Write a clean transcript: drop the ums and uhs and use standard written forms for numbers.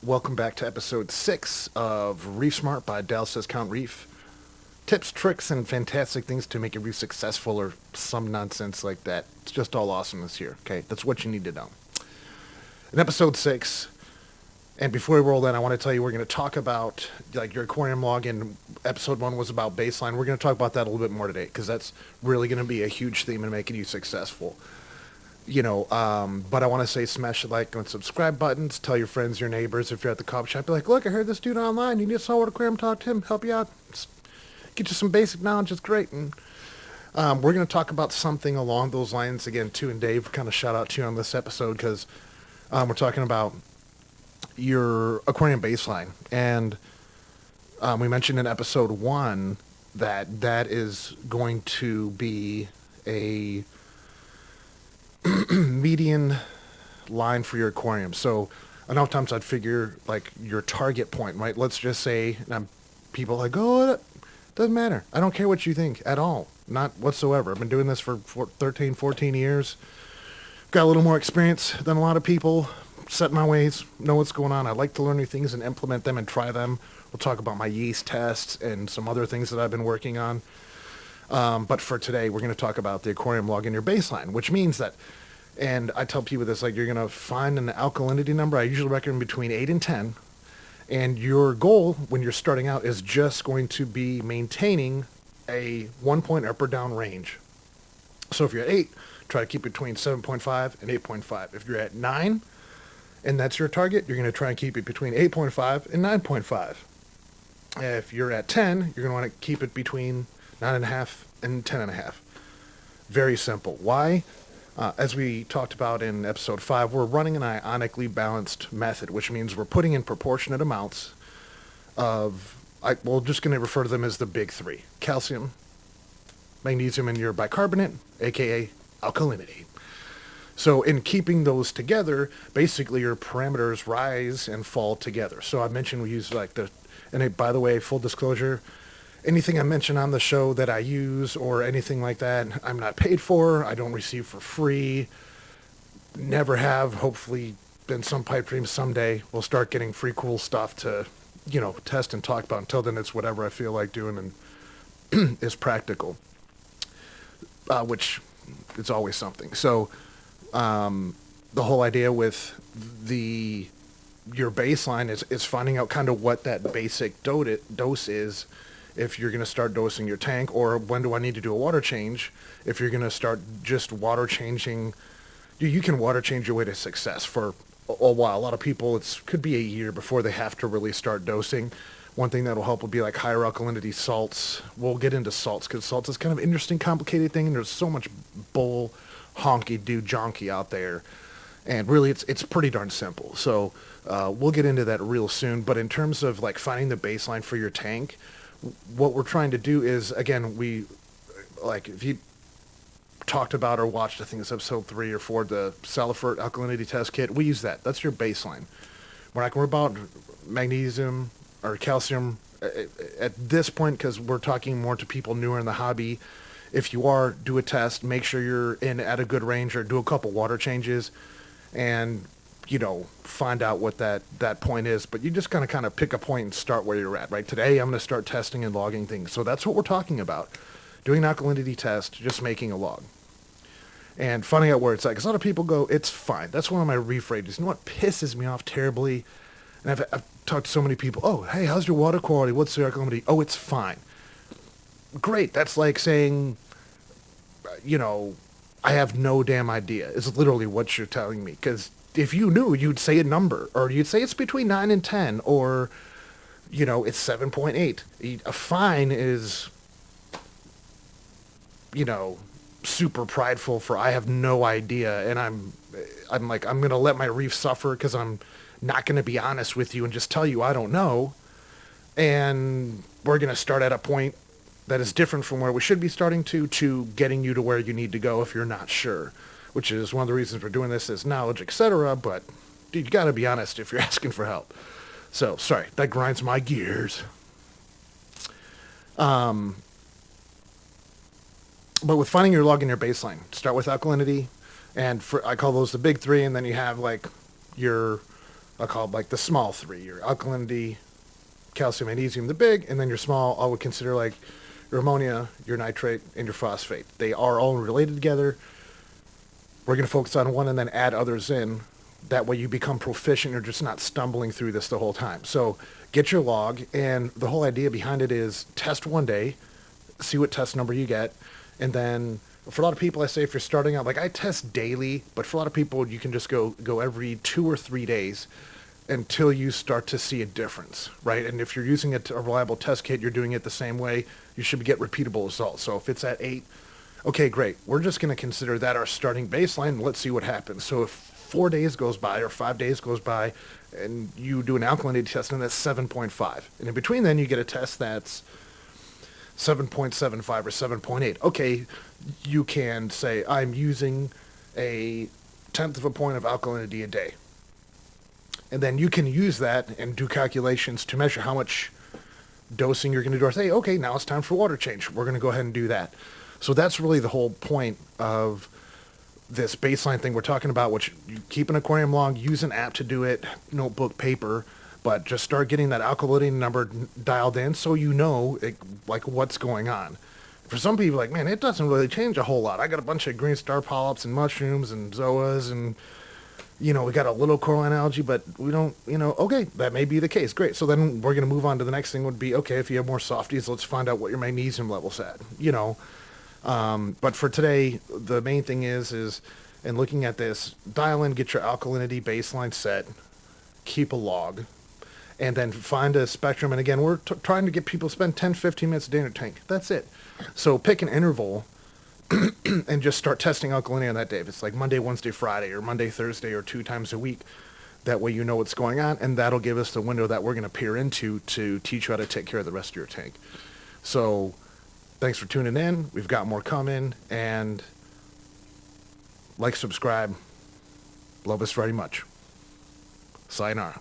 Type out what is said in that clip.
Welcome back to episode 6 of ReefSmart by Dallas Discount Reef. Tips, tricks, and fantastic things to make your reef successful or some nonsense like that. It's just all awesomeness here, okay? That's what you need to know. In episode 6, and before we roll in, I want to tell you we're going to talk about like your aquarium login. Episode 1 was about baseline. We're going to talk about that a little bit more today because that's really going to be a huge theme in making you successful. But I want to say smash the like and subscribe buttons. Tell your friends, your neighbors. If you're at the coffee shop, be like, look, I heard this dude online. You need to saw what aquarium, talk to him, help you out. Just get you some basic knowledge. It's great. And we're going to talk about something along those lines again, too. And Dave, kind of shout out to you on this episode because we're talking about your aquarium baseline. And we mentioned in episode 1 that is going to be a median line for your aquarium. So enough times I'd figure like your target point, right? Let's just say, people are like, oh, it doesn't matter. I don't care what you think at all. Not whatsoever. I've been doing this for 13, 14 years. Got a little more experience than a lot of people. Set my ways, know what's going on. I like to learn new things and implement them and try them. We'll talk about my yeast tests and some other things that I've been working on. But for today, we're going to talk about the aquarium log in your baseline, which means that, and I tell people this, like you're going to find an alkalinity number. I usually recommend between 8 and 10. And your goal when you're starting out is just going to be maintaining a 1 point up or down range. So if you're at 8, try to keep between 7.5 and 8.5. If you're at 9, and that's your target, you're going to try and keep it between 8.5 and 9.5. If you're at 10, you're going to want to keep it between 9.5 and 10.5. Very simple. Why? As we talked about in episode 5, we're running an ionically balanced method, which means we're putting in proportionate amounts of, we're just going to refer to them as the big 3. Calcium, magnesium, and your bicarbonate, aka alkalinity. So in keeping those together, basically your parameters rise and fall together. So I mentioned we use by the way, full disclosure, anything I mention on the show that I use or anything like that, I'm not paid for. I don't receive for free. Never have. Hopefully, in some pipe dreams someday, we'll start getting free cool stuff to, test and talk about. Until then, it's whatever I feel like doing and is practical, which is always something. So the whole idea with your baseline is finding out kind of what that basic dose is. If you're going to start dosing your tank, or when do I need to do a water change? If you're going to start just water changing, you can water change your way to success for a while. A lot of people, could be a year before they have to really start dosing. One thing that'll help will be like higher alkalinity salts. We'll get into salts because salts is kind of an interesting, complicated thing, and there's so much bull honky do jonky out there. And really, it's pretty darn simple. So we'll get into that real soon. But in terms of like finding the baseline for your tank, what we're trying to do is, again, if you talked about or watched, I think it's episode 3 or 4, the salifert alkalinity test kit, we use that. That's your baseline. We're not going to worry about magnesium or calcium at this point because we're talking more to people newer in the hobby. If you are, do a test, make sure you're in at a good range or do a couple water changes and find out what that point is. But you just gotta kind of pick a point and start where you're at, right? Today, I'm going to start testing and logging things. So that's what we're talking about. Doing an alkalinity test, just making a log. And finding out where it's at. Because a lot of people go, it's fine. That's one of my reef rages. You know what pisses me off terribly? And I've talked to so many people, oh, hey, how's your water quality? What's the alkalinity? Oh, it's fine. Great. That's like saying, I have no damn idea. It's literally what you're telling me. Because if you knew, you'd say a number, or you'd say it's between 9 and 10, or, it's 7.8. A fine is, super prideful for I have no idea, and I'm like, I'm going to let my reef suffer because I'm not going to be honest with you and just tell you I don't know, and we're going to start at a point that is different from where we should be starting to getting you to where you need to go if you're not sure. Which is one of the reasons we're doing this is knowledge, etc. But dude, you got to be honest if you're asking for help. So, sorry, that grinds my gears. But with finding your log in your baseline, start with alkalinity, and I call those the big 3, and then you have like your I'll call it like the small three, your alkalinity, calcium, magnesium, the big, and then your small, I would consider like your ammonia, your nitrate, and your phosphate. They are all related together. We're going to focus on one and then add others in. That way you become proficient. You're just not stumbling through this the whole time. So get your log, and the whole idea behind it is test one day, see what test number you get, and then for a lot of people, I say if you're starting out, like I test daily, but for a lot of people, you can just go every 2 or 3 days until you start to see a difference, right? And if you're using a reliable test kit, you're doing it the same way, you should get repeatable results. So if it's at 8, okay, great. We're just going to consider that our starting baseline, and let's see what happens. So if 4 days goes by or 5 days goes by and you do an alkalinity test and that's 7.5. And in between then you get a test that's 7.75 or 7.8. Okay, you can say I'm using a tenth of a point of alkalinity a day. And then you can use that and do calculations to measure how much dosing you're going to do. Or say, okay, now it's time for water change. We're going to go ahead and do that. So that's really the whole point of this baseline thing we're talking about, which you keep an aquarium log, use an app to do it, notebook, paper, but just start getting that alkalinity number dialed in so you know like what's going on. For some people, like, man, it doesn't really change a whole lot. I got a bunch of green star polyps and mushrooms and zoas and, we got a little coralline algae, but we don't, okay, that may be the case. Great. So then we're going to move on to the next thing would be, okay, if you have more softies, let's find out what your magnesium level's at, But for today, the main thing is in looking at this, dial in, get your alkalinity baseline set, keep a log, and then find a spectrum. And again, we're trying to get people to spend 10, 15 minutes a day in their tank. That's it. So pick an interval and just start testing alkalinity on that day. If it's like Monday, Wednesday, Friday, or Monday, Thursday, or 2 times a week, that way you know what's going on, and that'll give us the window that we're going to peer into to teach you how to take care of the rest of your tank. So thanks for tuning in. We've got more coming, and like, subscribe. Love us very much. Sayonara.